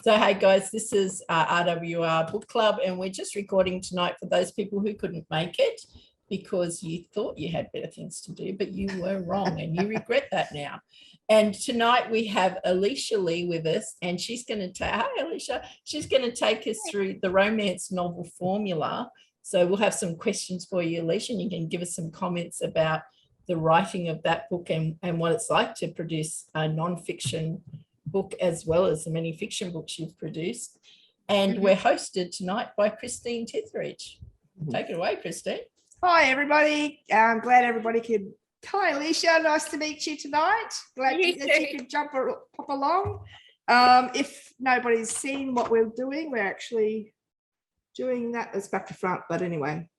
So, hey guys, this is RWR Book Club, and we're just recording tonight for those people who couldn't make it because you thought you had better things to do, but you were wrong and you regret that now. And tonight we have Alecia Leigh with us, and she's going to hi Alicia, she's going to take us through the romance novel formula. So we'll have some questions for you, Alicia, and you can give us some comments about the writing of that book and what it's like to produce a non-fiction book as well as the many fiction books you've produced. And we're hosted tonight by Christine Tithridge. Take it away, Christine. Hi everybody. I'm glad everybody could. Hi Alicia, nice to meet you tonight. Glad that you could pop along. If nobody's seen what we're doing, we're actually doing that. It's back to front, but anyway.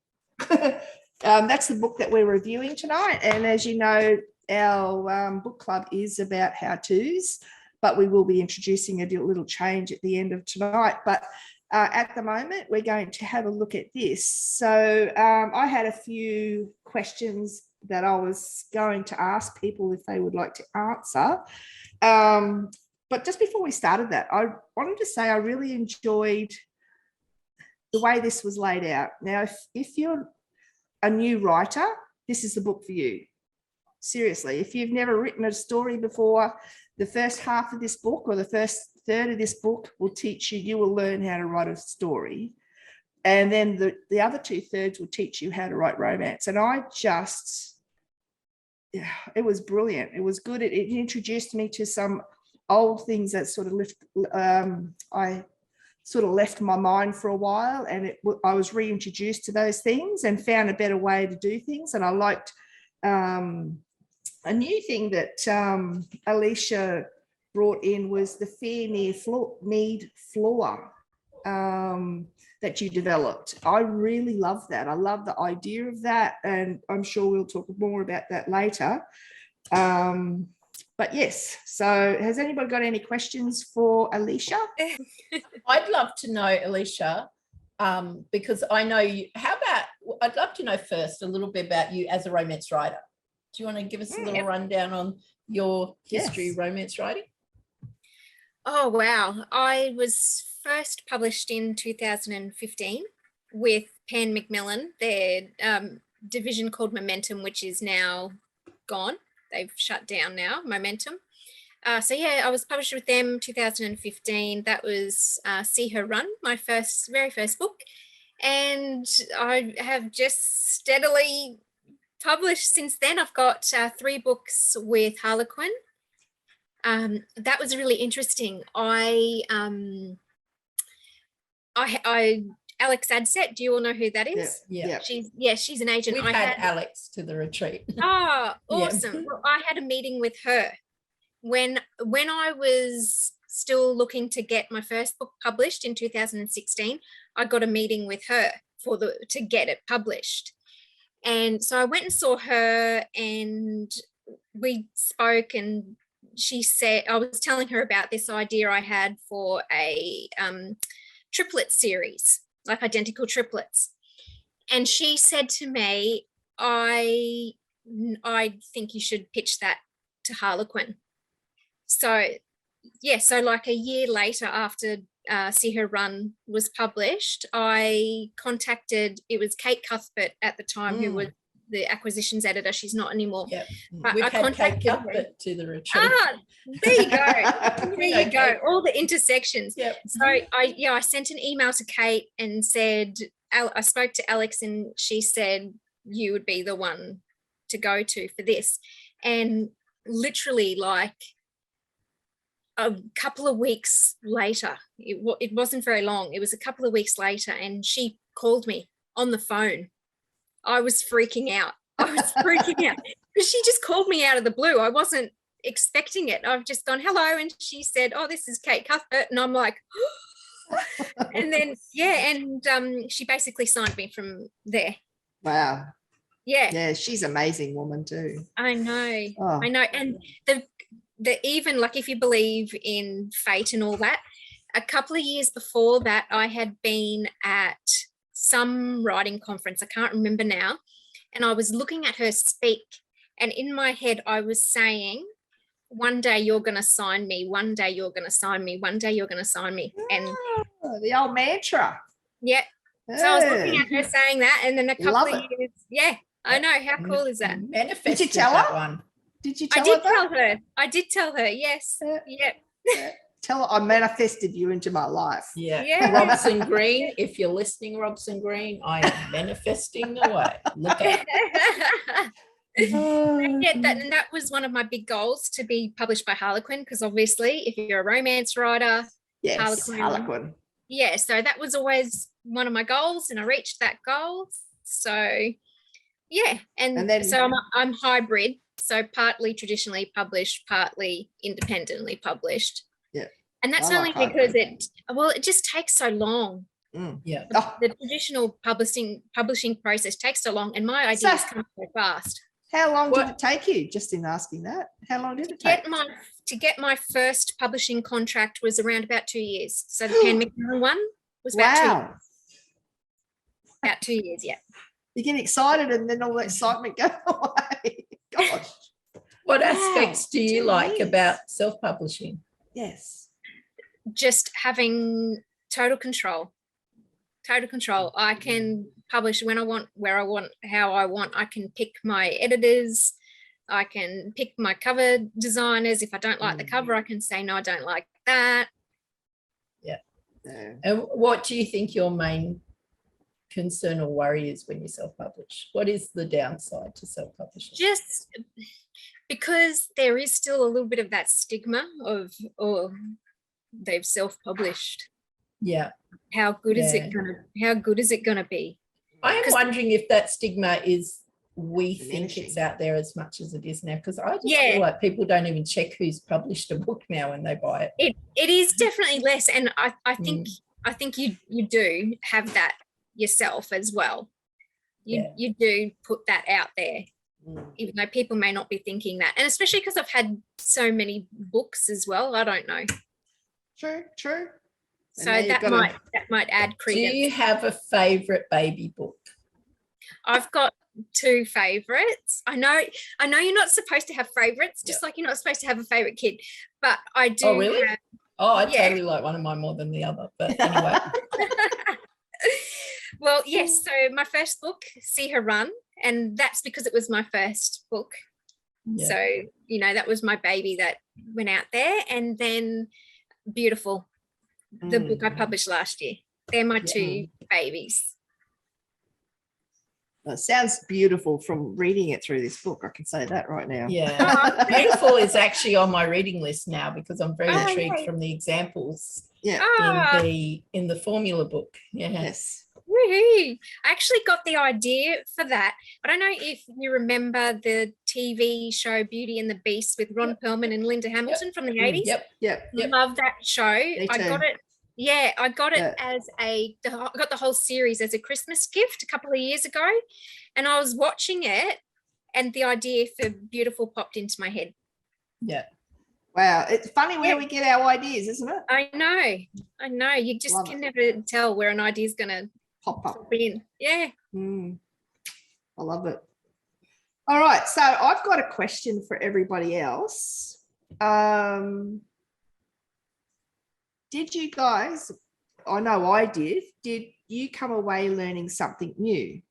That's the book that we're reviewing tonight, and as you know, our book club is about how-tos, but we will be introducing a little change at the end of tonight. But at the moment, we're going to have a look at this. So I had a few questions that I was going to ask people if they would like to answer. But just before we started that, I wanted to say I really enjoyed the way this was laid out. Now, if you're a new writer, this is the book for you. Seriously, if you've never written a story before, the first half of this book or the first third of this book will teach you, you will learn how to write a story. And then the other 2/3 will teach you how to write romance. And it was brilliant. It was good. It introduced me to some old things that sort of I sort of left my mind for a while, and I was reintroduced to those things and found a better way to do things. And I liked a new thing that Alicia brought in was the fear need flaw that you developed. I really love that. I love the idea of that, and I'm sure we'll talk more about that later. But yes, so has anybody got any questions for Alicia? I'd love to know, Alicia, because I know you. I'd love to know first a little bit about you as a romance writer. Do you want to give us a little rundown on your history of romance writing? Oh, wow. I was first published in 2015 with Pan Macmillan, their division called Momentum, which is now gone. They've shut down now, Momentum. So yeah, I was published with them 2015. That was See Her Run, my very first book. And I have just steadily published since then. I've got 3 books with Harlequin. That was really interesting. Alex Adset, do you all know who that is? Yeah. She's an agent. We've had Alex to the retreat. Oh, awesome. Yeah. Well, I had a meeting with her when I was still looking to get my first book published in 2016. I got a meeting with her to get it published. And so I went and saw her, and we spoke, and she said, I was telling her about this idea I had for a triplet series, like identical triplets. And she said to me, I think you should pitch that to Harlequin. So yeah, so like a year later, after See Her Run was published, I contacted, it was Kate Cuthbert at the time, who was the acquisitions editor. She's not anymore. Yep. But We've had Kate Cuthbert to the retreat. There you go. There you go. All the intersections. Yep. So I sent an email to Kate and said, I spoke to Alex, and she said you would be the one to go to for this. And literally like a couple of weeks later, it wasn't very long, it was a couple of weeks later, and she called me on the phone. I was freaking out. Because she just called me out of the blue. I wasn't expecting it. I've just gone, hello, and she said, oh, this is Kate Cuthbert, and I'm like, and then she basically signed me from there. Wow. Yeah, she's an amazing woman too. I know. And the even, like, if you believe in fate and all that, a couple of years before that, I had been at some writing conference, I can't remember now, and I was looking at her speak, and in my head I was saying, one day you're going to sign me, one day you're going to sign me, one day you're going to sign me. And the old mantra. yeah. So I was looking at her saying that, and then a couple Love of it. years. Yeah, I know. How cool is that? Manifested Did you tell that her? one. Did you I tell did her that? tell her. I did tell her. Yes. Yeah. Yeah. Tell her I manifested you into my life. Yeah. Yeah. Robson Green, if you're listening, Robson Green, I am manifesting away. Look out. Yeah, that was one of my big goals, to be published by Harlequin, because obviously if you're a romance writer, Yes, Harlequin. Yeah, so that was always one of my goals, and I reached that goal. So yeah, and then so I'm hybrid, so partly traditionally published, partly independently published. Yeah. And that's only because it just takes so long. Yeah. The traditional publishing process takes so long, and my ideas come so fast. How long did it take you, just in asking that? How long did it take? To get my first publishing contract was around about 2 years. So the Pan McMillan one was about 2 years. About 2 years, yeah. You get excited and then all that excitement goes away. Gosh. What aspects do you like about self-publishing? Yes. Just having total control. Total control. I can publish when I want, where I want, how I want. I can pick my editors. I can pick my cover designers. If I don't like the cover, I can say, no, I don't like that. Yeah. And what do you think your main concern or worry is when you self-publish? What is the downside to self-publishing? Just because there is still a little bit of that stigma of, they've self-published. Yeah. How good is it gonna be? I am wondering if that stigma is, we think it's out there as much as it is now, because I just feel like people don't even check who's published a book now when they buy it. It is definitely less, and I think you do have that yourself as well. You do put that out there, even though people may not be thinking that, and especially because I've had so many books as well. I don't know. True. So that might add credence. Do you have a favourite baby book? I've got 2 favorites. I know you're not supposed to have favorites, just like you're not supposed to have a favorite kid, but I do. Oh, really? I totally like one of mine more than the other, but anyway. Well, yes, so my first book, See Her Run, and that's because it was my first book. So that was my baby that went out there. And then Beautiful, the book I published last year. They're my 2 babies. Well, it sounds beautiful from reading it through this book. I can say that right now. Yeah. Beautiful is actually on my reading list now, because I'm very intrigued from the examples in the formula book. Yes. Woohoo. I actually got the idea for that. I don't know if you remember the TV show Beauty and the Beast with Ron Perlman and Linda Hamilton from the 80s. Yep. Love that show. I got it. Yeah, I got it I got the whole series as a Christmas gift a couple of years ago, and I was watching it, and the idea for Beautiful popped into my head. Yeah. Wow, it's funny where we get our ideas, isn't it? I know. You just can never tell where an idea is going to pop up. In. Yeah. I love it. All right, so I've got a question for everybody else. Did you guys, I know I did you come away learning something new?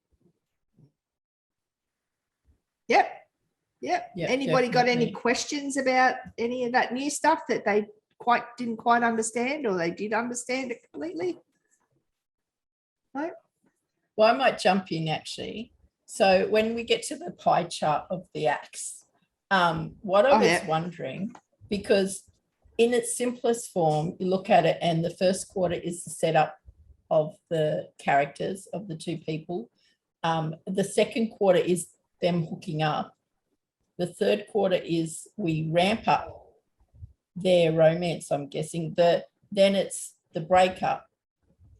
Yep. Anybody got any questions about any of that new stuff that they didn't quite understand, or they did understand it completely? No? Well, I might jump in actually. So when we get to the pie chart of the acts, what I was wondering, because in its simplest form, you look at it and the first quarter is the setup of the characters of the 2 people. The second quarter is them hooking up. The third quarter is we ramp up their romance, I'm guessing. Then it's the breakup.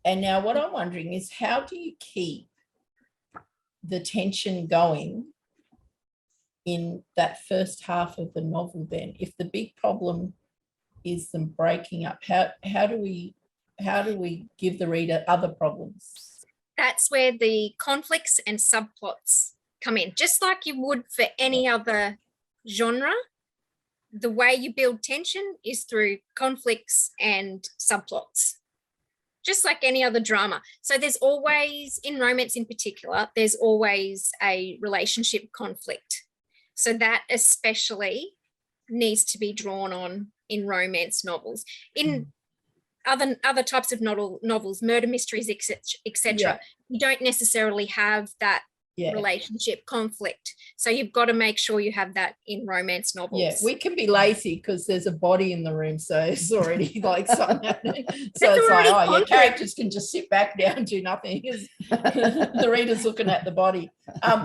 And now what I'm wondering is, how do you keep the tension going in that first half of the novel then? If the big problem is them breaking up, how do we give the reader other problems? That's where the conflicts and subplots come in, just like you would for any other genre. the way you build tension is through conflicts and subplots, just like any other drama. So there's always, in romance in particular, there's always a relationship conflict. So that especially needs to be drawn on in romance novels. In other types of novels, murder mysteries, etc., you don't necessarily have that relationship conflict. So you've got to make sure you have that in romance novels. Yeah, we can be lazy because there's a body in the room, so it's already like something happening. So it's like, oh, your characters can just sit back down and do nothing. The reader's looking at the body.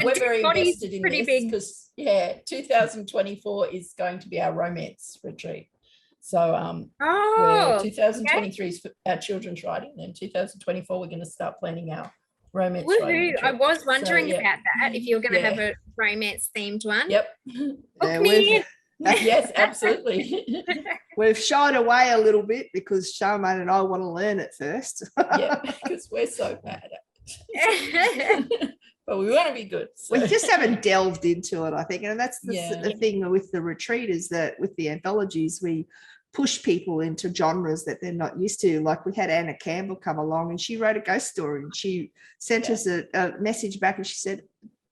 We're very invested in this because 2024 is going to be our romance retreat. So 2023 is for our children's writing, and 2024 we're going to start planning our romance writing. I was wondering about that, if you're going to have a romance themed one. Yep. Yes, absolutely. We've shied away a little bit because Charmaine and I want to learn it first. Yeah, because we're so bad at it. But we want to be good. So. We just haven't delved into it, I think. And that's the thing with the retreat, is that with the anthologies, we push people into genres that they're not used to. Like we had Anna Campbell come along and she wrote a ghost story, and she sent us a message back and she said,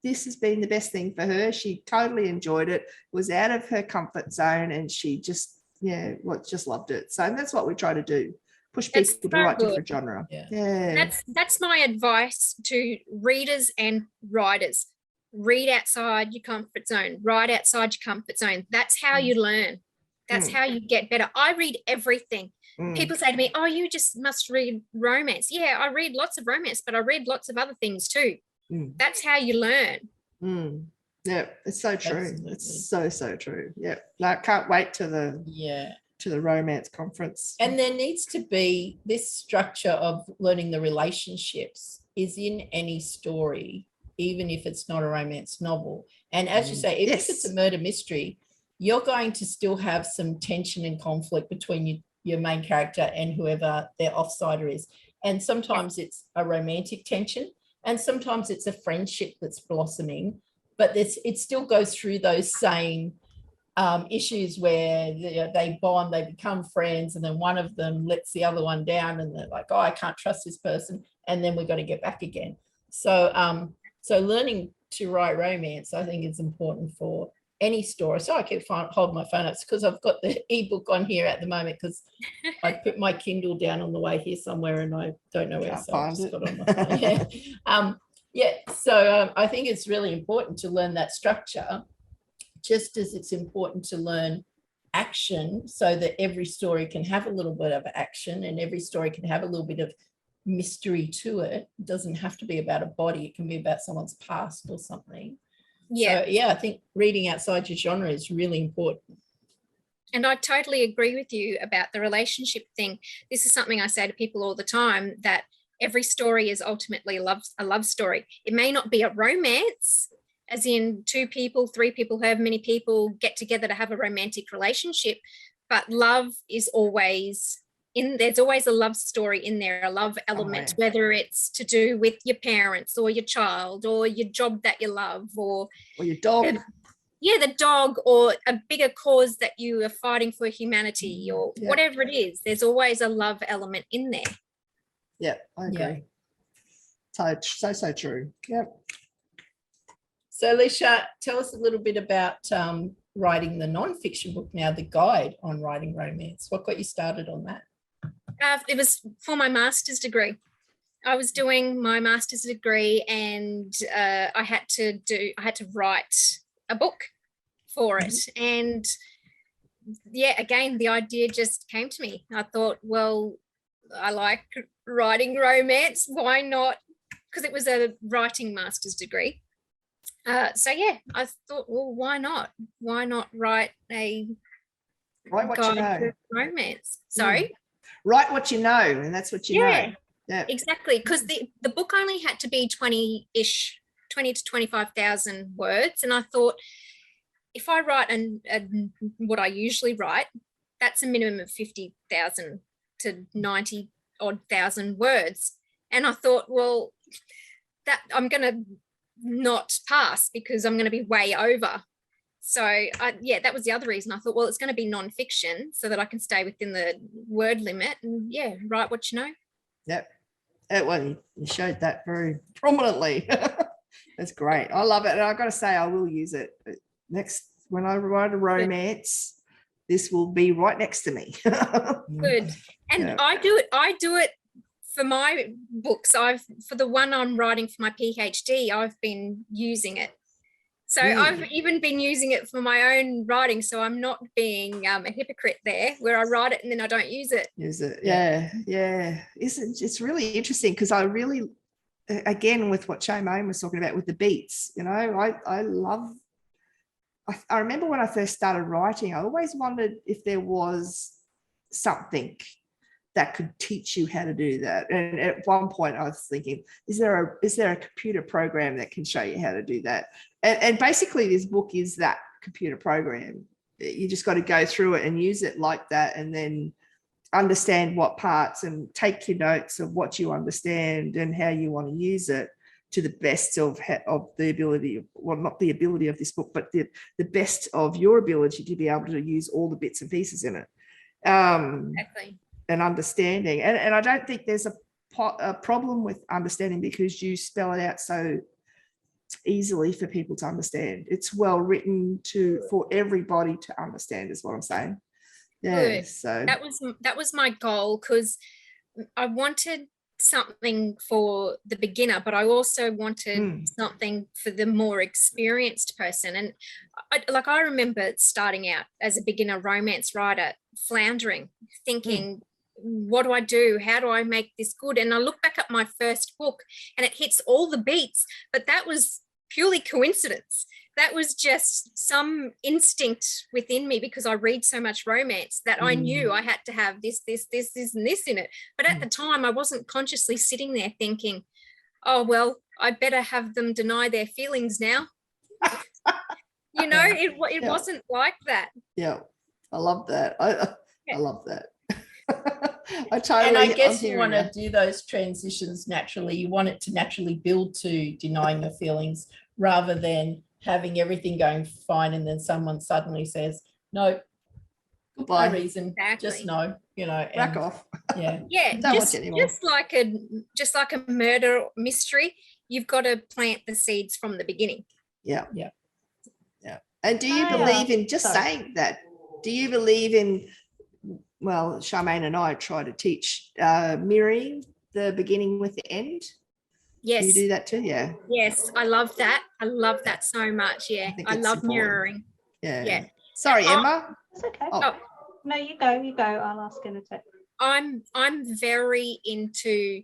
this has been the best thing for her. She totally enjoyed it, was out of her comfort zone, and she just loved it. So that's what we try to do. Push people to write different genre. That's my advice to readers and writers. Read outside your comfort zone. Write outside your comfort zone. That's how you learn. That's how you get better. I read everything. People say to me, oh, you just must read romance. Yeah, I read lots of romance, but I read lots of other things too. That's how you learn. Yeah, it's so true. Absolutely. It's so true. Yeah, I can't wait to the romance conference. And there needs to be this structure of learning the relationships is in any story, even if it's not a romance novel. And as you say, even if it's a murder mystery, you're going to still have some tension and conflict between your main character and whoever their offsider is. And sometimes it's a romantic tension, and sometimes it's a friendship that's blossoming, but it still goes through those same issues where they bond, they become friends, and then one of them lets the other one down and they're like, oh, I can't trust this person, and then we've got to get back again. So learning to write romance, I think, is important for any story. So I keep holding my phone up because I've got the ebook on here at the moment, because I put my Kindle down on the way here somewhere and I don't know where, so I just got on my phone. So I think it's really important to learn that structure, just as it's important to learn action, so that every story can have a little bit of action and every story can have a little bit of mystery to it. It doesn't have to be about a body. It can be about someone's past or something. So, I think reading outside your genre is really important. And I totally agree with you about the relationship thing. This is something I say to people all the time, that every story is ultimately a love story. It may not be a romance, as in 2 people, 3 people, however many people get together to have a romantic relationship, but love is always there's always a love story in there, a love element, whether it's to do with your parents or your child or your job that you love, or your dog. The dog, or a bigger cause that you are fighting for humanity, or whatever it is. There's always a love element in there. Yeah, I agree. So true. Yep. So Alicia, tell us a little bit about writing the non-fiction book now, the guide on writing romance. What got you started on that? It was for my master's degree. I was doing my master's degree, and I had to write a book for it. And again, the idea just came to me. I thought, well, I like writing romance. Why not? Because it was a writing master's degree. I thought, well, why not? Why not write a guide to romance? Sorry? Write what you know, and that's what you know. Yeah, exactly. Because the book only had to be 20-ish, 20 to 25,000 words. And I thought, if I write what I usually write, that's a minimum of 50,000 to 90 odd thousand words. And I thought, well, that I'm going to not pass, because I'm going to be way over. yeah, that was the other reason I thought, well, it's going to be non-fiction so that I can stay within the word limit and yeah, write what you know. Yep. Well, you showed that very prominently. That's great. I love it. And I've got to say, I will use it next when I write a romance. This will be right next to me. Good. And Yeah. I do it for my books. For the one I'm writing for my PhD, I've been using it. So I've even been using it for my own writing. So I'm not being a hypocrite there where I write it and then I don't use it. Use it. Yeah. It's really interesting because I really, again, with what Charmaine was talking about with the beats, I love, I remember when I first started writing, I always wondered if there was something that could teach you how to do that. And at one point I was thinking, is there a computer program that can show you how to do that? And basically this book is that computer program. You just got to go through it and use it like that, and then understand what parts and take your notes of what you understand and how you want to use it to the best of the ability, well, not the ability of this book, but the best of your ability to be able to use all the bits and pieces in it. Exactly. And understanding. And I don't think there's a problem with understanding because you spell it out so easily for people to understand. It's well written for everybody to understand is what I'm saying. Yeah. Good. So that was my goal, because I wanted something for the beginner, but I also wanted something for the more experienced person. And I remember starting out as a beginner romance writer, floundering, thinking, what do I do? How do I make this good? And I look back at my first book and it hits all the beats, but that was purely coincidence. That was just some instinct within me because I read so much romance that I knew I had to have this, and this in it. But at the time, I wasn't consciously sitting there thinking, oh, well, I better have them deny their feelings now. It wasn't like that. Yeah, I love that. I love that. And I guess you want to do those transitions naturally. You want it to naturally build to denying your feelings rather than having everything going fine and then someone suddenly says, no, goodbye reason, just no, back off. Yeah. Yeah, just like a murder mystery, you've got to plant the seeds from the beginning. Yeah. And do you believe in saying that? Do you believe in, well, Charmaine and I try to teach mirroring the beginning with the end? Yes. Do you do that too? Yeah. Yes, I love that. I love that so much. Yeah, I love mirroring. Yeah. Sorry, Emma. That's okay. Oh. No, you go. I'll ask in a sec. I'm very into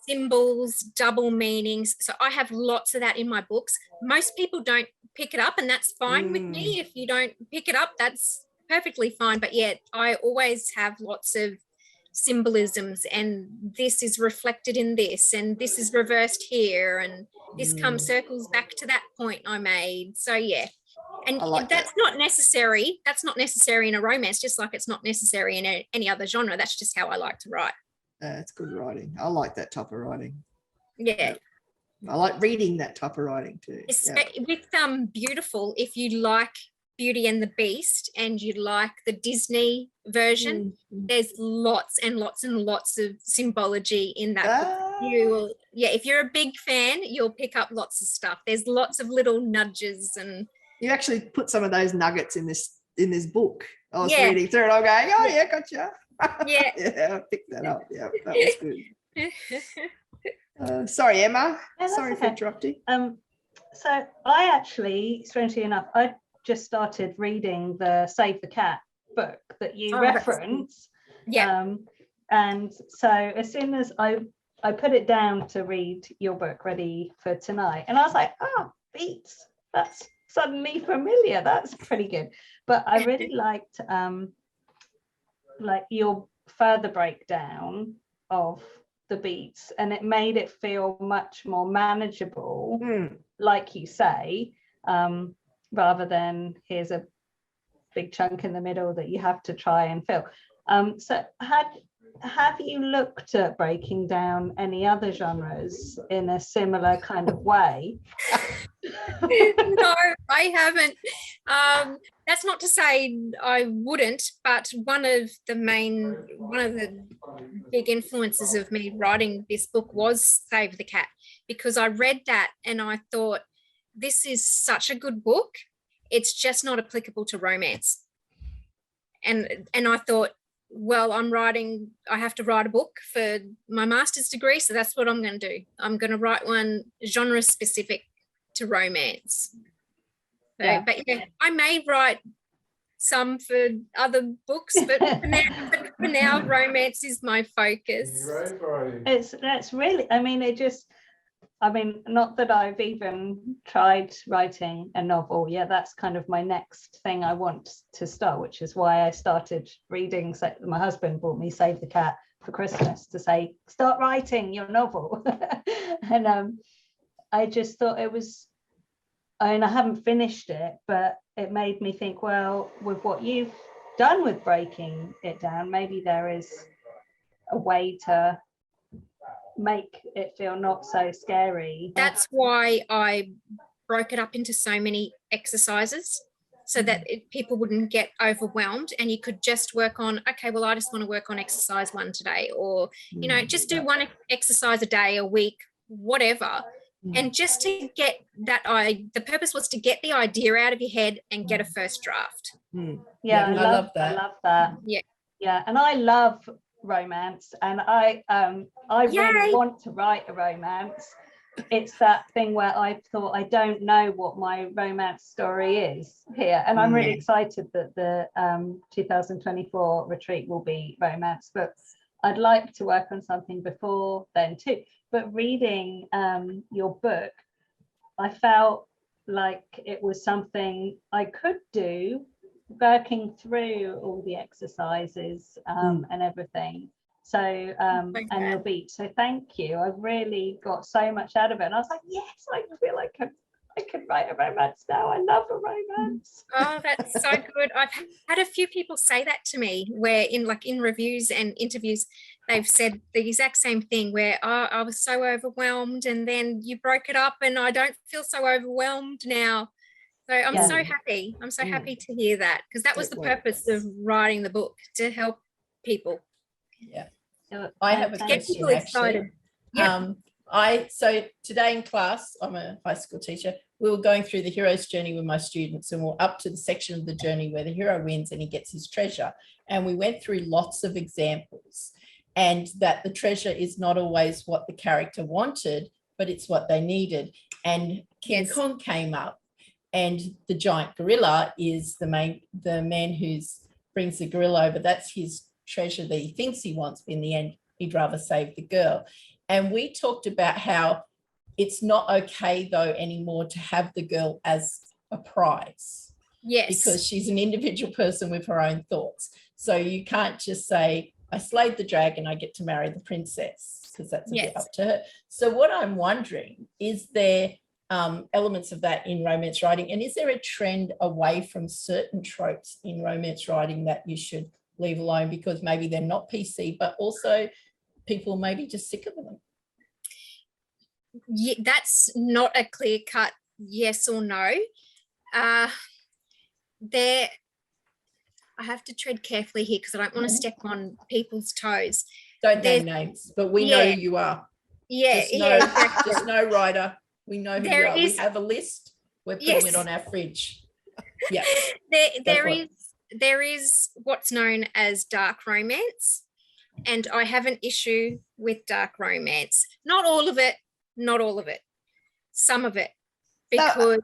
symbols, double meanings. So I have lots of that in my books. Most people don't pick it up, and that's fine with me. If you don't pick it up, that's perfectly fine. But yeah, I always have lots of symbolisms, and this is reflected in this, and this is reversed here, and this circles back to that point I made. So yeah. And that's not necessary. That's not necessary in a romance, just like it's not necessary in any other genre. That's just how I like to write. It's good writing. I like that type of writing. Yeah. I like reading that type of writing too. With Beautiful, if you like Beauty and the Beast and you like the Disney version, there's lots and lots and lots of symbology in that book. If you're a big fan, you'll pick up lots of stuff. There's lots of little nudges, and you actually put some of those nuggets in this book. I was reading through it. I'm going, oh yeah, gotcha. Yeah. Yeah, I picked that up. Yeah, that was good. Sorry, Emma. Sorry for interrupting. So I actually, strangely enough, I just started reading the Save the Cat book that you reference. Yeah. And so as soon as I put it down to read your book ready for tonight, and I was like, beats, that's suddenly familiar. That's pretty good. But I really liked like your further breakdown of the beats, and it made it feel much more manageable, like you say, rather than here's a big chunk in the middle that you have to try and fill. So have you looked at breaking down any other genres in a similar kind of way? No, I haven't. That's not to say I wouldn't, but one of the big influences of me writing this book was Save the Cat, because I read that and I thought, this is such a good book. It's just not applicable to romance. And I thought, well, I have to write a book for my master's degree, so that's what I'm going to do. I'm going to write one genre specific to romance. So, Yeah. But yeah, I may write some for other books, but for now, romance is my focus. That's really, not that I've even tried writing a novel. Yeah, that's kind of my next thing I want to start, which is why I started reading. So my husband bought me Save the Cat for Christmas to say, start writing your novel. And I just thought it was, I haven't finished it, but it made me think, well, with what you've done with breaking it down, maybe there is a way to make it feel not so scary. That's why I broke it up into so many exercises, so that people wouldn't get overwhelmed, and you could just work on, okay, well, I just want to work on exercise 1 today, or just do 1 exercise a day, a week, whatever. And just to get that, the purpose was to get the idea out of your head and get a first draft. Yeah, I love that. I love that. Yeah, and I love romance, and I really want to write a romance. It's that thing where I thought, I don't know what my romance story is here, and I'm really excited that the 2024 retreat will be romance, but I'd like to work on something before then too. But reading your book, I felt like it was something I could do, working through all the exercises and everything. So and your beat. So thank you. I've really got so much out of it. And I was like, yes, I feel like I could write a romance now. I love a romance. Oh, that's so good. I've had a few people say that to me, where in reviews and interviews, they've said the exact same thing, where I was so overwhelmed, and then you broke it up and I don't feel so overwhelmed now. So I'm so happy. I'm so happy to hear that, because that was the purpose of writing the book, to help people. Yeah. I have a question, actually. So today in class, I'm a high school teacher, we were going through the hero's journey with my students, and we're up to the section of the journey where the hero wins and he gets his treasure. And we went through lots of examples, and that the treasure is not always what the character wanted, but it's what they needed. And King Kong came up, and the giant gorilla is the man who brings the gorilla over. That's his treasure that he thinks he wants, but in the end, he'd rather save the girl. And we talked about how it's not okay, though, anymore to have the girl as a prize. Yes. Because she's an individual person with her own thoughts. So you can't just say, I slayed the dragon, I get to marry the princess, because that's a bit up to her. So what I'm wondering, is there elements of that in romance writing? And is there a trend away from certain tropes in romance writing that you should leave alone because maybe they're not PC, but also people may be just sick of them? Yeah, that's not a clear-cut yes or no. I have to tread carefully here because I don't want to step on people's toes. Don't name names, but we know who you are. Yeah, just know writer. We know who you are. We have a list. We're putting it on our fridge. Yeah. There is what's known as dark romance, and I have an issue with dark romance. Not all of it, some of it. Because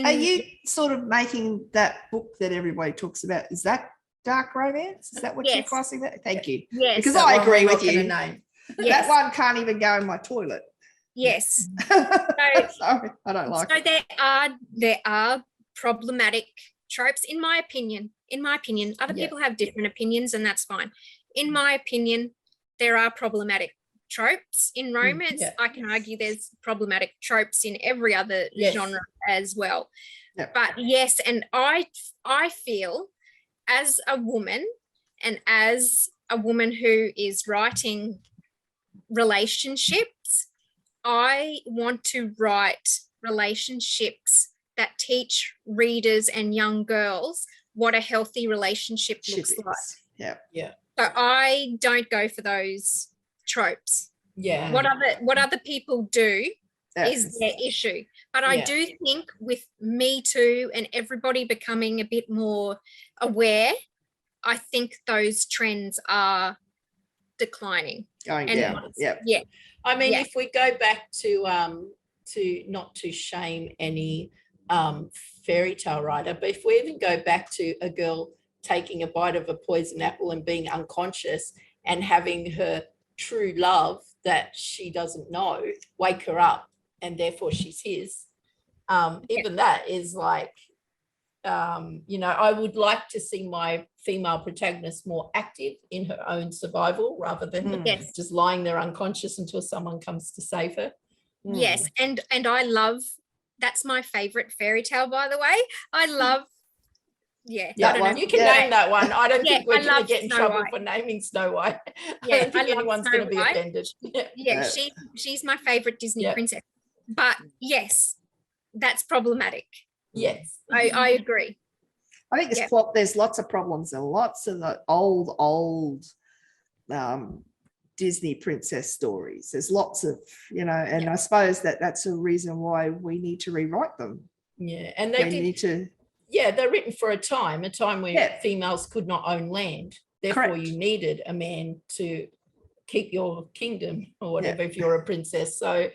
are you sort of making that book that everybody talks about, is that dark romance? Is that what you're crossing that? Thank you. Yes. Because I agree with you. Name. That one can't even go in my toilet. Yes. Sorry, I don't like it. So there are problematic tropes, in my opinion. Other people have different opinions, and that's fine. In my opinion, there are problematic tropes in romance. I can argue there's problematic tropes in every other genre as well. But yes, and I feel, as a woman, and as a woman who is writing relationships, I want to write relationships that teach readers and young girls what a healthy relationship looks like. Yeah. So I don't go for those tropes. Yeah. What other people do is That's- their issue. But I Yeah. do think with Me Too and everybody becoming a bit more aware, I think those trends are declining. going And- down. Yeah. Yeah. I mean, Yeah. if we go back to not to shame any fairy tale writer, but if we even go back to a girl taking a bite of a poison apple and being unconscious and having her true love that she doesn't know wake her up and therefore she's his, even that is like, I would like to see my female protagonist more active in her own survival rather than Yes. just lying there unconscious until someone comes to save her. Yes, and I love, that's my favorite fairy tale, by the way. I love, I That don't one. know. You can Yeah. name that one. I don't Yeah, think we're I going to love get in Snow trouble White. for naming Snow White. Yeah, I don't think I love anyone's Snow going to be White. offended. Yeah, Yeah. she's my favorite Disney Yeah. princess. But yes, that's problematic. Yes. I agree. I think there's lots of problems and lots of the old Disney princess stories. There's lots of, and I suppose that's a reason why we need to rewrite them. Yeah. And We need to. Yeah, they're written for a time when Yeah. females could not own land. Therefore, Correct. you needed a man to keep your kingdom or whatever if you're a princess. So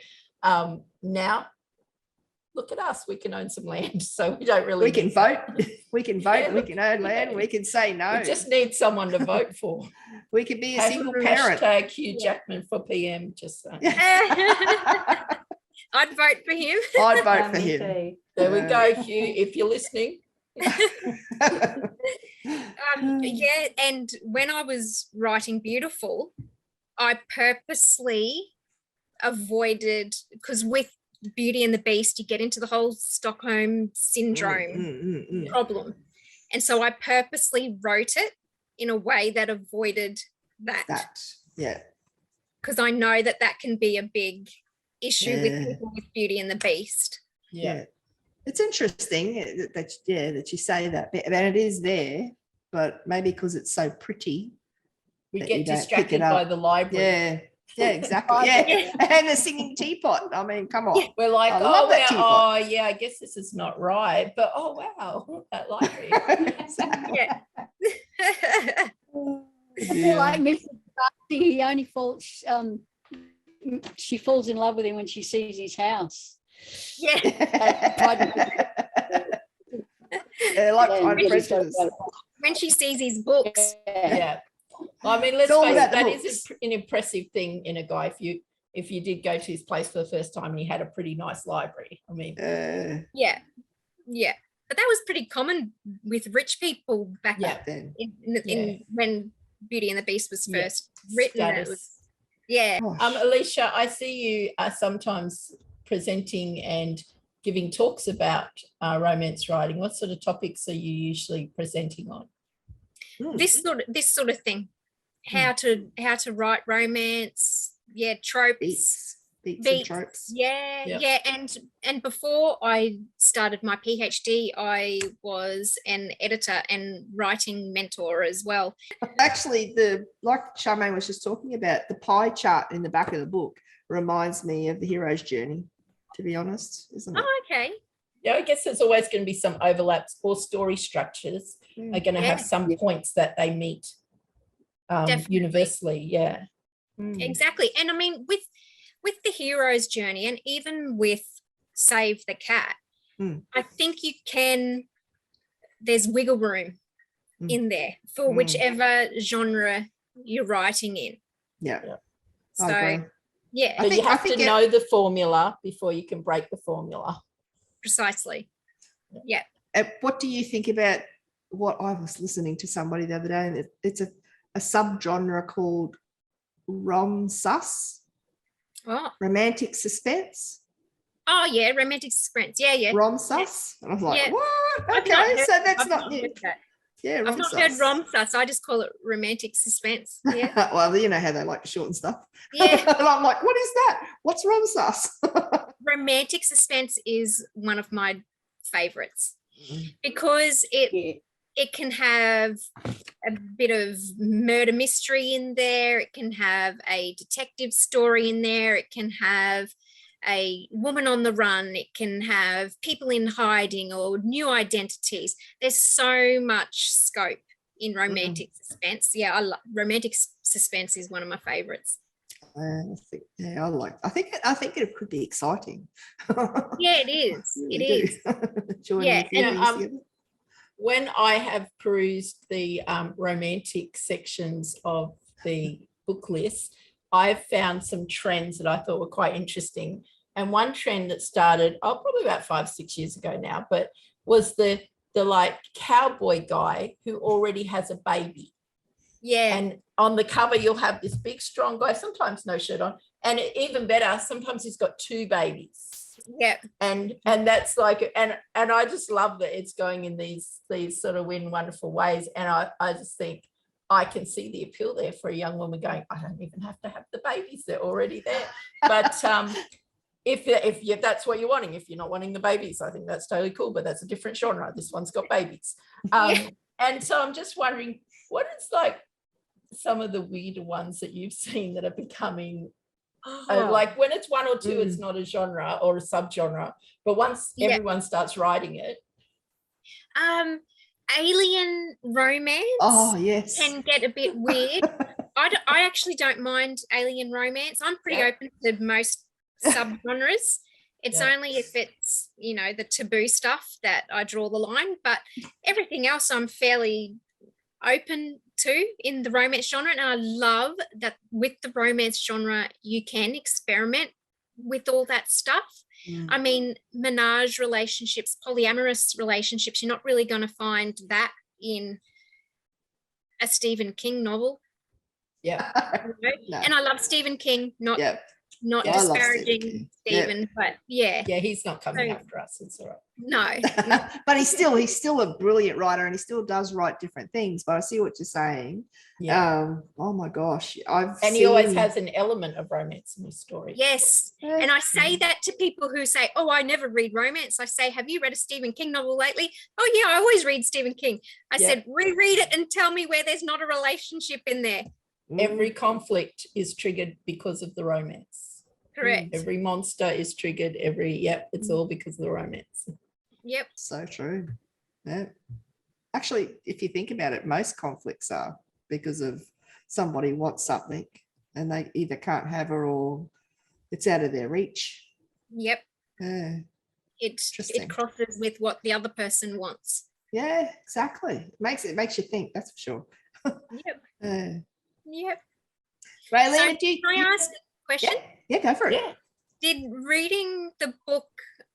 now, look at us. We can own some land. So we don't really We can need vote. We can vote. Yeah, we can own land. We can say no. We just need someone to vote for. We could be a single parent. Hashtag Hugh Jackman for PM. Just saying. I'd vote for him. I'd vote for Me him. too. There we go, Hugh. If you're listening. Yeah, and when I was writing Beautiful, I purposely avoided, because with Beauty and the Beast, you get into the whole Stockholm syndrome problem. And so I purposely wrote it in a way that avoided that. Yeah. Because I know that can be a big issue Yeah. with people with Beauty and the Beast. Yeah. It's interesting that you say that, and it is there, but maybe because it's so pretty, We that you get don't pick distracted it up. by the library. Yeah, exactly. Yeah, and the singing teapot. I mean, come on. We're like, I love that teapot. I guess this is not right. But wow, that library. Yeah. I feel like Mrs. Darcy, he only falls, she falls in love with him when she sees his house. Yeah. Yeah, like Yeah, Pride and really so Prejudice. well. When she sees his books. Yeah. I mean, let's It's all face about it, the that is books. an impressive thing in a guy. If you did go to his place for the first time and he had a pretty nice library. I mean, Yeah. But that was pretty common with rich people back Yeah. then. in when Beauty and the Beast was Yeah. first written. It status. was, yeah. Gosh. Alicia, I see you are sometimes presenting and giving talks about romance writing. What sort of topics are you usually presenting on? This sort of thing. How to write romance, tropes. Beats and tropes. Yeah. And before I started my PhD, I was an editor and writing mentor as well. Actually, like Charmaine was just talking about, the pie chart in the back of the book reminds me of the hero's journey, to be honest, isn't it? Oh, okay. Yeah, I guess there's always going to be some overlaps, or story structures are going to have some points that they meet universally. Yeah. Exactly. And I mean, with the hero's journey, and even with Save the Cat, I think there's wiggle room in there for whichever genre you're writing in. Yeah. So I agree. yeah, But you have to know the formula before you can break the formula. precisely. Yeah. What do you think about what I was listening to somebody the other day, and it's a subgenre called rom-sus, romantic suspense. Oh yeah, romantic suspense. Yeah. Rom-sus. And I was like, Yeah. what? I've Okay, not heard- so that's I've not new. heard that. Yeah, I've not heard rom-sus. I just call it romantic suspense. Yeah. Well, you know how they like to shorten stuff. Yeah. And I'm like, what is that? What's rom-sus? Romantic suspense is one of my favorites Mm. because Yeah. it can have a bit of murder mystery in there. It can have a detective story in there. It can have a woman on the run. It can have people in hiding or new identities. There's so much scope in romantic suspense. Yeah, romantic suspense is one of my favorites. I think it could be exciting. Yeah, it is. Really It is. Joining Yeah, a few and, things together. When I have perused the romantic sections of the book list, I've found some trends that I thought were quite interesting. And one trend that started, probably about 5-6 years ago now, but was the like cowboy guy who already has a baby. Yeah. And on the cover, you'll have this big, strong guy, sometimes no shirt on. And even better, sometimes he's got 2 babies. Yeah. And that's like, and I just love that it's going in these sort of wonderful ways. And I just think I can see the appeal there for a young woman going, I don't even have to have the babies, they're already there. But if that's what you're wanting, if you're not wanting the babies, I think that's totally cool, but that's a different genre. This one's got babies. And so I'm just wondering, what is like some of the weirder ones that you've seen that are becoming like when it's 1 or 2, it's not a genre or a subgenre, but once everyone starts writing it. Alien romance yes, can get a bit weird. I actually don't mind alien romance. I'm pretty open to most subgenres. It's only if it's, the taboo stuff that I draw the line, but everything else I'm fairly open to in the romance genre. And I love that with the romance genre, you can experiment with all that stuff. I mean, menage relationships, polyamorous relationships, you're not really going to find that in a Stephen King novel. Yeah. No. And I love Stephen King, not disparaging Stephen, but yeah, he's not coming after us. It's all right. No. But he's still a brilliant writer, and he still does write different things. But I see what you're saying. Yeah. Oh my gosh, he always has an element of romance in his story. Yes. And I say that to people who say, oh, I never read romance. I say, have you read a Stephen King novel lately? Oh yeah, I always read Stephen King. I said, reread it and tell me where there's not a relationship in there. Every conflict is triggered because of the romance. Correct. Every monster is triggered. It's all because of the romance. Yep. So true. Yeah. Actually, if you think about it, most conflicts are because of somebody wants something and they either can't have it or it's out of their reach. Yep. Yeah. It crosses with what the other person wants. Yeah, exactly. It makes you think, that's for sure. Yep. Yep. Raylene, So can I ask a question? Yeah, go for it. Yeah. Did reading the book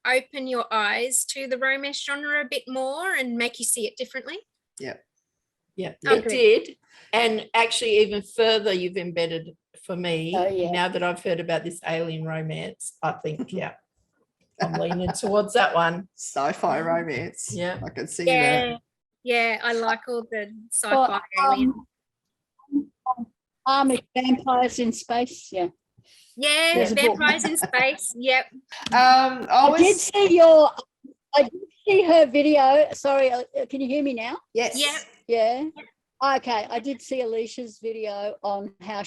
open your eyes to the romance genre a bit more and make you see it differently? Yeah. It did. And actually even further you've embedded for me now that I've heard about this alien romance. I think, I'm leaning towards that one. Sci-fi romance. Yeah. I can see that. Yeah, I like all the sci-fi alien. Vampires in Space, Yeah, Vampires in Space. Yep. I did see her video. Sorry, can you hear me now? Yes. Yep. Yeah. Okay, I did see Alicia's video on how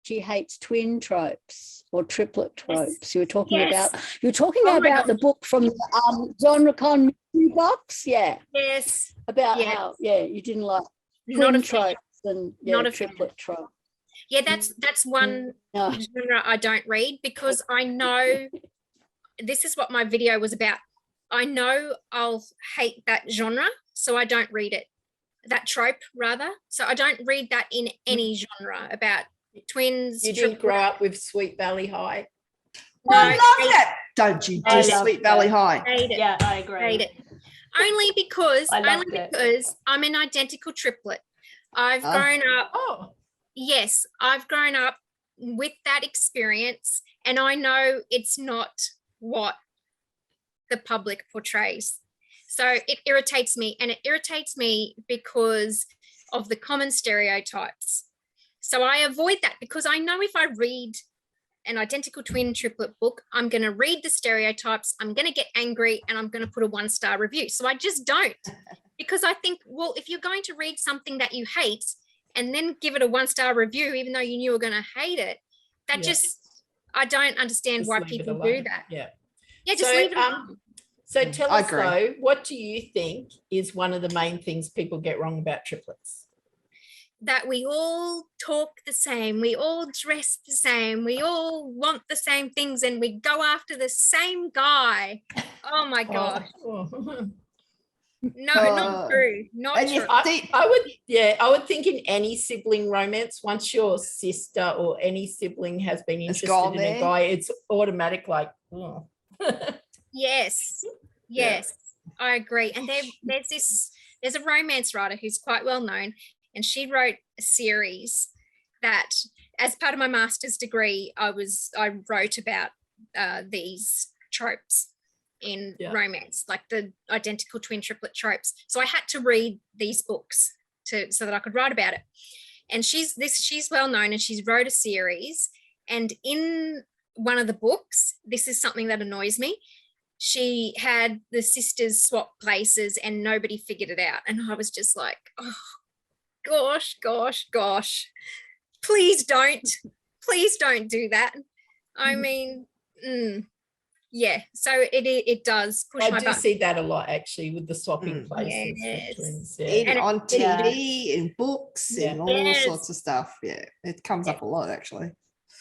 she hates twin tropes or triplet tropes. You were talking about the book from the GenreCon mystery box. Yeah. Yes. About how you didn't like twin tropes and triplet tropes. Yeah, that's one genre I don't read because I know this is what my video was about. I know I'll hate that genre, so I don't read it. That trope, rather. So I don't read that in any genre about twins. You didn't grow up with Sweet Valley High? No, I love that. Don't you just Sweet Valley High? Yeah, I agree. Hate it. Only because I'm an identical triplet. I've grown up. Yes, I've grown up with that experience, and I know it's not what the public portrays. So it irritates me, and it irritates me because of the common stereotypes. So I avoid that because I know if I read an identical twin triplet book, I'm going to read the stereotypes, I'm going to get angry, and I'm going to put a 1-star review. So I just don't, because I think, well, if you're going to read something that you hate and then give it a 1-star review, even though you knew you were going to hate it, that just, I don't understand Just why leave it people alone. do that. Yeah. Yeah, just So, leave it alone. So tell I us agree. though, what do you think is one of the main things people get wrong about triplets? That we all talk the same, we all dress the same, we all want the same things, and we go after the same guy. Oh my gosh. Oh. No, not true. Not and you true. I would think in any sibling romance, once your sister or any sibling has been It's interested gone in there. a guy, it's automatic like, oh. Yes, yes, I agree. And there's a romance writer who's quite well known, and she wrote a series that, as part of my master's degree, I wrote about these tropes in romance, like the identical twin triplet tropes. So I had to read these books so that I could write about it. And she's well known, and she's wrote a series. And in one of the books, this is something that annoys me. She had the sisters swap places and nobody figured it out. And I was just like, oh, gosh. Please don't do that. I mean, yeah. So it does push my I do button. see that a lot actually with the swapping places. Yes. For twins, On TV, in books, in all sorts of stuff. Yeah, it comes up a lot actually.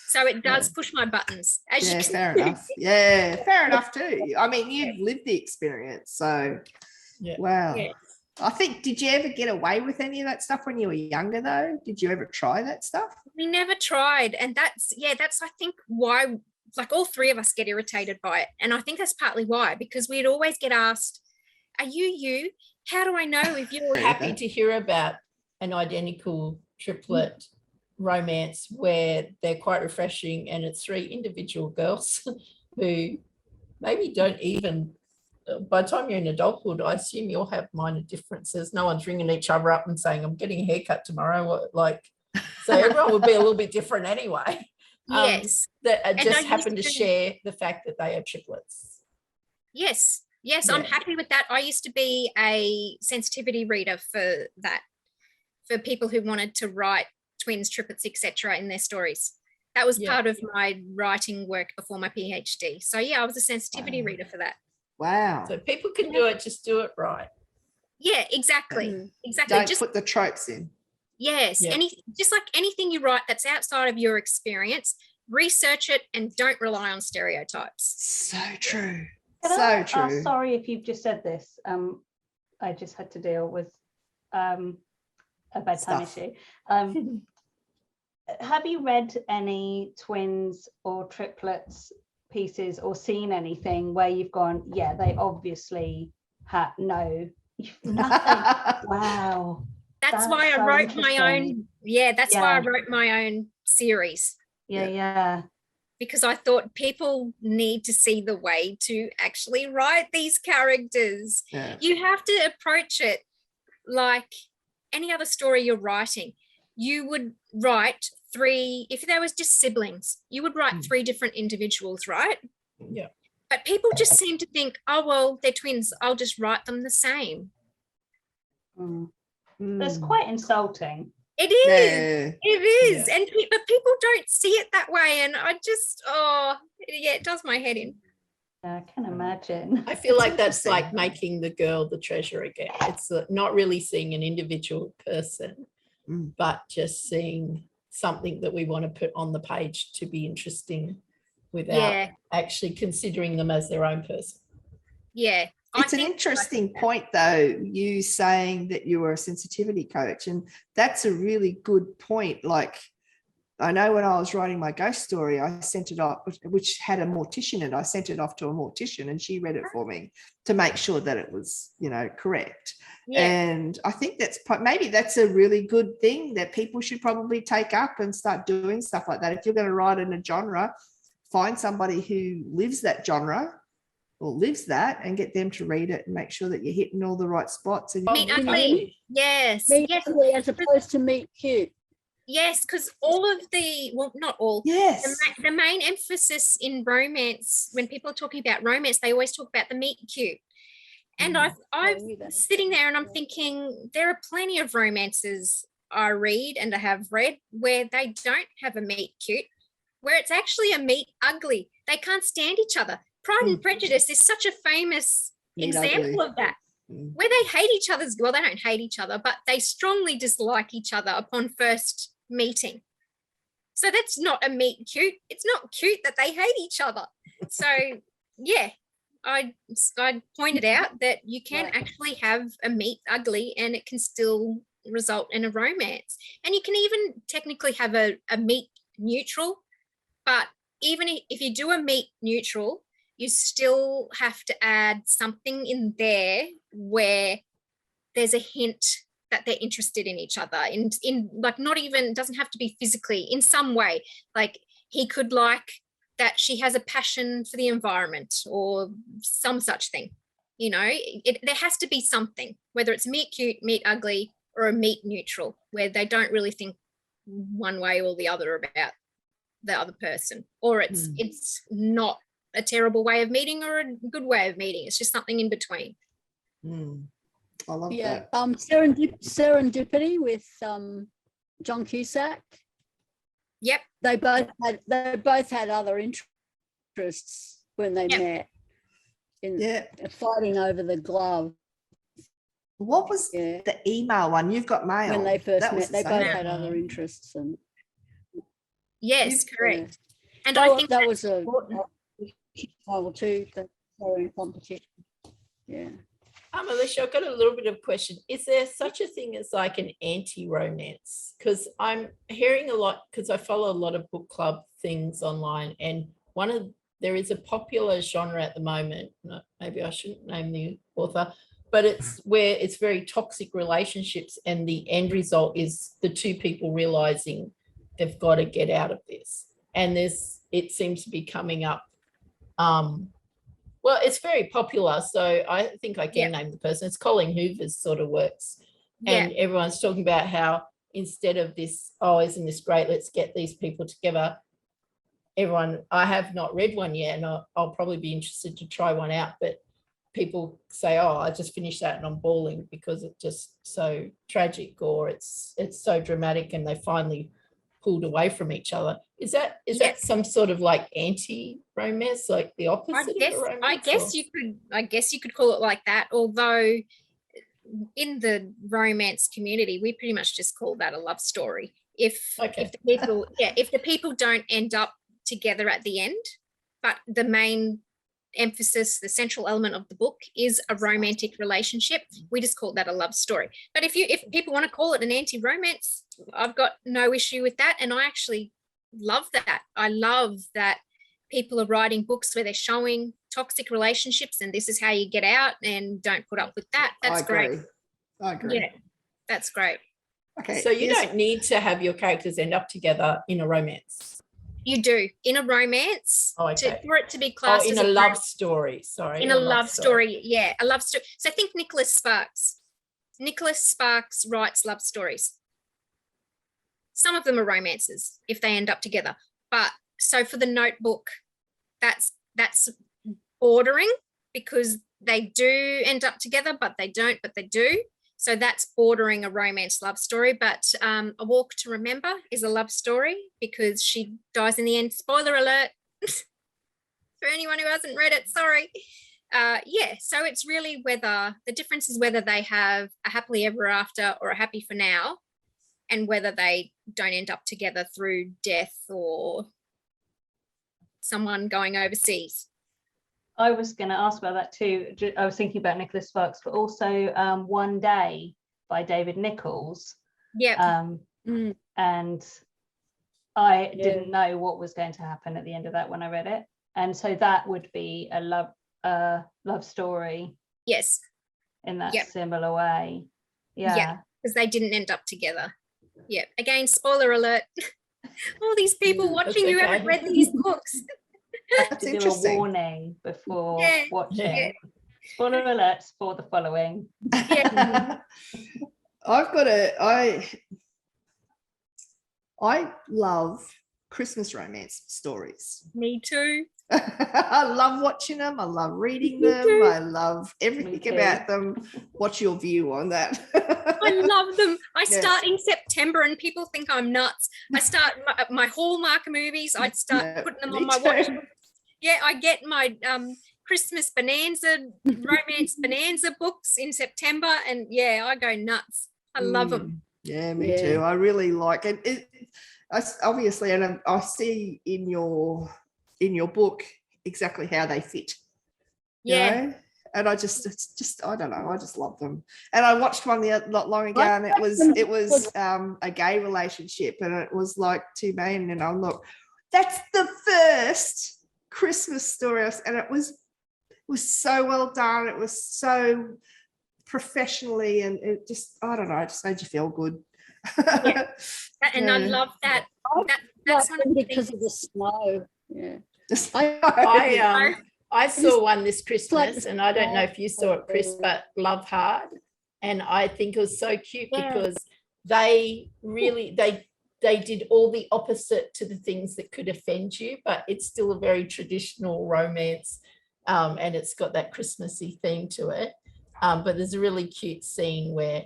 So it does push my buttons. As you can fair enough. Yeah, fair enough too. I mean, you've lived the experience, so wow. Yeah. I think, did you ever get away with any of that stuff when you were younger though? Did you ever try that stuff? We never tried. And that's I think why, like, all three of us get irritated by it. And I think that's partly why, because we'd always get asked, are you? How do I know if you're happy to hear about an identical triplet romance where they're quite refreshing, and it's 3 individual girls who maybe don't even, by the time you're in adulthood, I assume you'll have minor differences. No one's ringing each other up and saying, I'm getting a haircut tomorrow. So everyone would be a little bit different anyway. Yes. That just happen to share the fact that they are triplets. Yes, I'm happy with that. I used to be a sensitivity reader for that, for people who wanted to write twins, triplets, etc. in their stories. That was part of my writing work before my PhD. So I was a sensitivity reader for that. Wow. So people can do it, just do it right. Yeah, exactly. Don't just put the tropes in. Yes. Just like anything you write that's outside of your experience, research it and don't rely on stereotypes. So true. True. Sorry if you've just said this. I just had to deal with a bedtime issue. Have you read any twins or triplets pieces or seen anything where you've gone, they obviously had nothing? Wow. That's why I wrote my own. That's why I wrote my own series. Yeah. Because I thought people need to see the way to actually write these characters. Yeah. You have to approach it like any other story you're writing. You would write 3, if there was just siblings, you would write 3 different individuals, right? Yeah. But people just seem to think, oh, well, they're twins, I'll just write them the same. That's quite insulting. It is. Yeah. It is. Yeah. But people don't see it that way. And I just, it does my head in. I can imagine. I feel like that's like making the girl the treasure again. It's not really seeing an individual person, but just seeing something that we want to put on the page to be interesting without actually considering them as their own person. Yeah. It's an interesting point, though, you saying that you were a sensitivity coach, and that's a really good point. Like, I know when I was writing my ghost story, I sent it off, which had a mortician, and I sent it off to a mortician, and she read it for me to make sure that it was, correct. Yeah. And I think maybe that's a really good thing that people should probably take up and start doing stuff like that. If you're going to write in a genre, find somebody who lives that genre or lives that and get them to read it and make sure that you're hitting all the right spots. And meet ugly. Yes. Meet ugly as opposed to meet cute. Yes, because all of not all. Yes. The main emphasis in romance, when people are talking about romance, they always talk about the meet cute. And I'm sitting there and I'm thinking there are plenty of romances I read and I have read where they don't have a meet cute, where it's actually a meet ugly. They can't stand each other. Pride and Prejudice is such a famous example of that, where they hate each other's, well, they don't hate each other, but they strongly dislike each other upon first meeting. So that's not a meet cute. It's not cute that they hate each other. So yeah, I pointed out that you can actually have a meet ugly and it can still result in a romance. And you can even technically have a meet neutral, but even if you do a meet neutral, you still have to add something in there where there's a hint that they're interested in each other, in like, not even, doesn't have to be physically, in some way. Like he could like that she has a passion for the environment or some such thing. You know, there has to be something, whether it's meet cute, meet ugly, or a meet neutral, where they don't really think one way or the other about the other person, or it's not a terrible way of meeting or a good way of meeting. It's just something in between. I love that. Serendipity with John Cusack. Yep. They both had other interests when they met in fighting over the glove. What was the email one? You've got mail. When they first met, they both had other interests. And yes, correct. And I think that was a novel too. That were in competition. Yeah. Alicia, I've got a little bit of question. Is there such a thing as like an anti-romance? Because I'm hearing a lot, because I follow a lot of book club things online, and there is a popular genre at the moment, maybe I shouldn't name the author, but it's where it's very toxic relationships, and the end result is the two people realizing they've got to get out of this. And it seems to be coming up. Well, it's very popular, so I think I can name the person. It's Colleen Hoover's sort of works. And everyone's talking about how instead of this, oh, isn't this great, let's get these people together. I have not read one yet, and I'll probably be interested to try one out, but people say, oh, I just finished that and I'm bawling because it's just so tragic, or it's so dramatic, and they finally pulled away from each other. Is that some sort of like anti-romance, like the opposite of a romance? I guess you could call it like that, although in the romance community we pretty much just call that a love story. If the people don't end up together at the end, but the main emphasis, the central element of the book is a romantic relationship, we just call that a love story. But if people want to call it an anti-romance, I've got no issue with that, and I actually love that. I love that people are writing books where they're showing toxic relationships and this is how you get out, and don't put up with that. That's great. I agree. Yeah, that's great. Okay. So you don't need to have your characters end up together in a romance. You do in a romance for it to be classed in as a love story. Sorry, in a love story. Yeah, a love story. So think Nicholas Sparks. Nicholas Sparks writes love stories. Some of them are romances if they end up together. But so for The Notebook, that's bordering, because they do end up together, but they don't, but they do. So that's bordering a romance love story. But A Walk to Remember is a love story because she dies in the end. Spoiler alert for anyone who hasn't read it, sorry. So it's really whether the difference is whether they have a happily ever after or a happy for now, and whether they don't end up together through death or someone going overseas. I was going to ask about that too. I was thinking about Nicholas Sparks, but also One Day by David Nichols. Yeah. And I didn't know what was going to happen at the end of that when I read it. And so that would be a love story. Yes. In that similar way. Yeah. Because they didn't end up together. Yeah. Again, spoiler alert. All these people watching who haven't read these books. That's to do a warning before watching. Yeah. Spoiler alerts for the following. Yeah. I've got I love Christmas romance stories. Me too. I love watching them. I love reading Me them. too. I love Me everything too. about them. What's your view on that? I love them. I Yes. start in September and people think I'm nuts. I start my Hallmark movies. I'd start Yeah, putting them me on my too. watch. Yeah, I get my Christmas Bonanza, romance Bonanza books in September, and yeah, I go nuts. I love them. Yeah, me Yeah. too. I really like it. Obviously, and I see in your book exactly how they fit. You Yeah. know? And it's just I don't know. I just love them. And I watched one not long ago, I and it was a gay relationship, and it was like two men, and I'm like, that's the first Christmas story, and it was so well done. It was so professionally, and it just I don't know. It just made you feel good. Yeah. And I Yeah. love that. Like That's one of them the because things. of the snow. Yeah. Just- I saw one this Christmas, like- and I don't know if you saw it, Chris, but Love Hard. And I think it was so cute Yeah. because they really they did all the opposite to the things that could offend you, but it's still a very traditional romance, and it's got that Christmassy theme to it. But there's a really cute scene where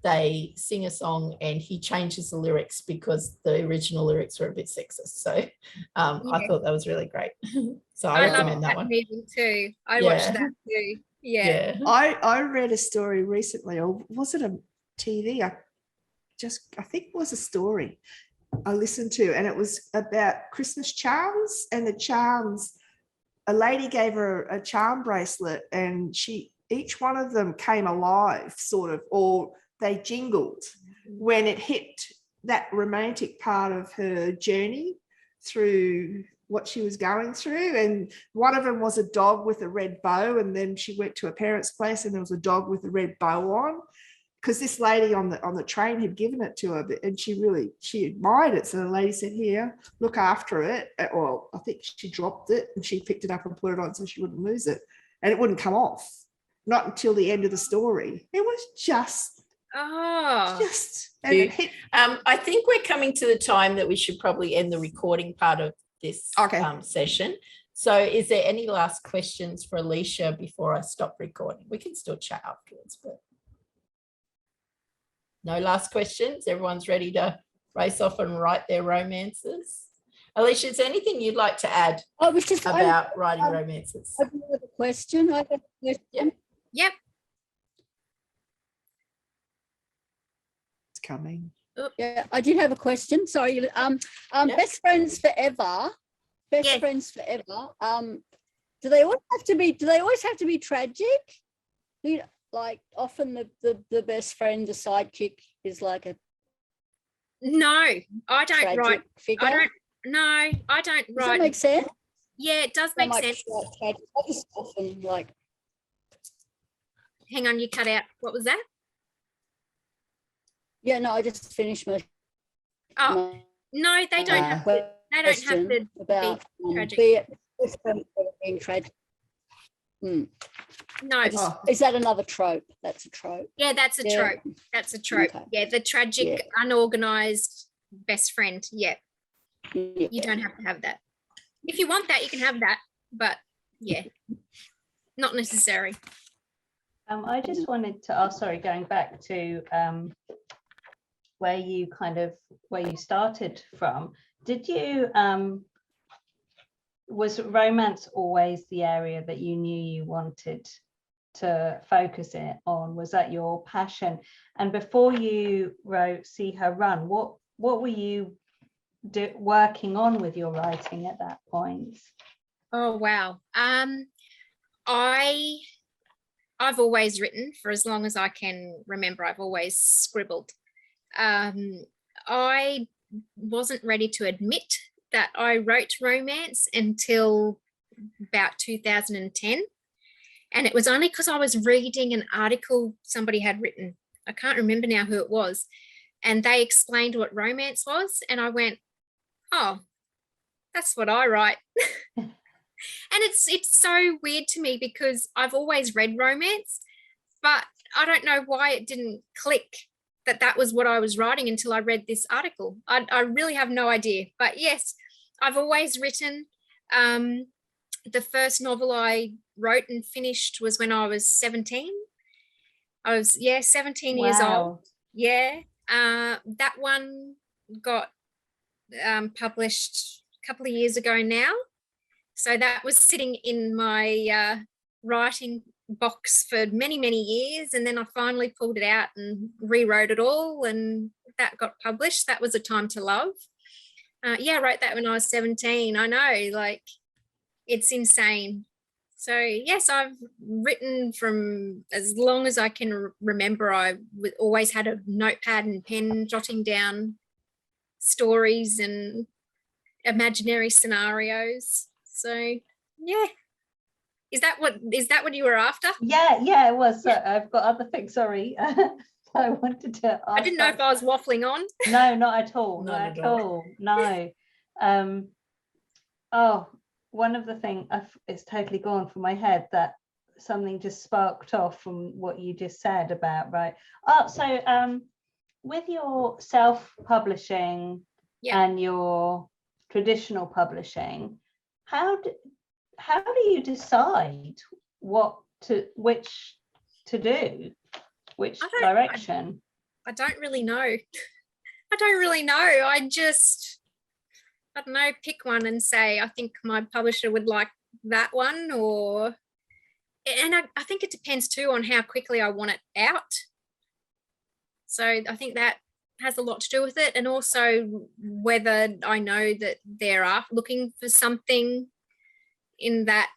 they sing a song and he changes the lyrics because the original lyrics were a bit sexist. So I thought that was really great. So I I love recommend that one. movie too. I Yeah. watched that too. Yeah. I read a story recently, or was it a TV? I think it was a story I listened to, and it was about Christmas charms, and the charms, a lady gave her a charm bracelet, and each one of them came alive, sort of, or they jingled when it hit that romantic part of her journey through what she was going through. And one of them was a dog with a red bow, and then she went to her parents' place and there was a dog with a red bow on, because this lady on the train had given it to her, and she admired it. So the lady said, here, look after it. Well, I think she dropped it and she picked it up and put it on so she wouldn't lose it, and it wouldn't come off, not until the end of the story. It was just and it hit. I think we're coming to the time that we should probably end the recording part of this session. So is there any last questions for Alicia before I stop recording? We can still chat afterwards, but no last questions. Everyone's ready to race off and write their romances. Alicia, is there anything you'd like to add about writing romances? I have a question. Yep. It's coming. Yeah, I did have a question. Sorry. Best friends forever. Best friends forever. Do they always have to be tragic? You know, like often the best friend, the sidekick, is like a No, I don't write. figure. I don't Does write. that make sense? Yeah, it does make Like, sense. I just often like. Hang on, you cut out. What was that? Yeah, no, I just finished my. Oh, no, they don't have to. They don't have to about be tragic. Being tragic. No, Is that another trope? That's a trope. yeah, that's a trope. That's a trope. Okay. Yeah, the tragic, unorganized best friend. Yeah, you don't have to have that. If you want that, you can have that. But yeah, not necessary. I just wanted to ask, sorry, going back to where you started from, did you was romance always the area that you knew you wanted to focus it on? Was that your passion? And before you wrote See Her Run, what were you working on with your writing at that point? Oh wow. I've always written for as long as I can remember. I've always scribbled. I wasn't ready to admit that I wrote romance until about 2010. And it was only because I was reading an article somebody had written. I can't remember now who it was. And they explained what romance was. And I went, oh, that's what I write. And it's so weird to me because I've always read romance, but I don't know why it didn't click that was what I was writing until I read this article. I really have no idea. But yes, I've always written. The first novel I wrote and finished was when I was 17. I was 17 years old. Yeah. That one got published a couple of years ago now. So that was sitting in my writing box for many, many years. And then I finally pulled it out and rewrote it all, and that got published. That was A Time to Love. I wrote that when I was 17. I know, like, it's insane. So yes, I've written from as long as I can remember. I always had a notepad and pen jotting down stories and imaginary scenarios. So yeah. Is that what you were after? Yeah, it was. So I've got other things, sorry. I wanted to ask. I didn't know if I was waffling on. No, not at all. Not Not at at all. No. One of the things, it's totally gone from my head, that something just sparked off from what you just said about, right? So with your self-publishing and your traditional publishing, how do you decide which direction? I don't really know. I don't really know. I don't know, pick one and say, I think my publisher would like that one, and I think it depends too on how quickly I want it out. So I think that has a lot to do with it, and also whether I know that they're looking for something in that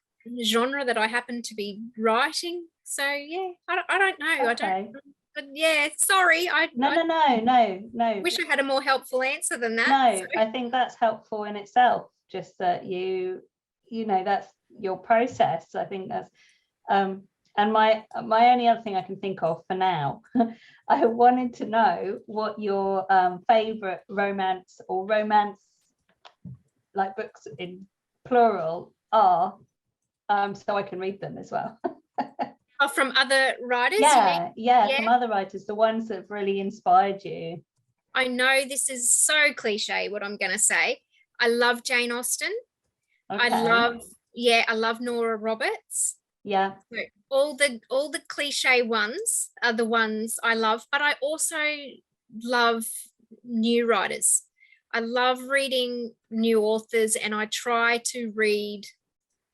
genre that I happen to be writing. So yeah, I don't know. Okay. I don't. But yeah, sorry. No. Wish I had a more helpful answer than that. No, I think that's helpful in itself. Just that you know, that's your process. I think that's and my only other thing I can think of for now, I wanted to know what your favorite romance like books in plural are, so I can read them as well. Oh, from other writers? Yeah, from other writers, the ones that have really inspired you. I know this is so cliche what I'm going to say. I love Jane Austen. Okay. I love Nora Roberts. Yeah. So all the cliche ones are the ones I love, but I also love new writers. I love reading new authors, and I try to read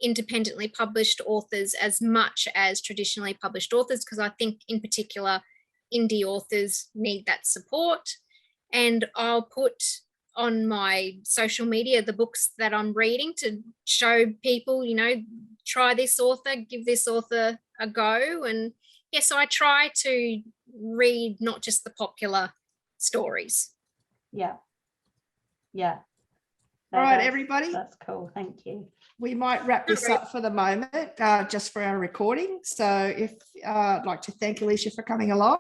independently published authors as much as traditionally published authors, because I think in particular indie authors need that support. And I'll put on my social media the books that I'm reading to show people, try this author, give this author a go. And so I try to read not just the popular stories. Yeah. All right, everybody. That's cool. Thank you. We might wrap this up for the moment, just for our recording. So if I'd like to thank Alicia for coming along,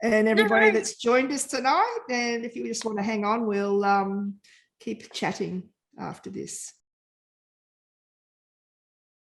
and everybody that's joined us tonight. And if you just want to hang on, we'll keep chatting after this.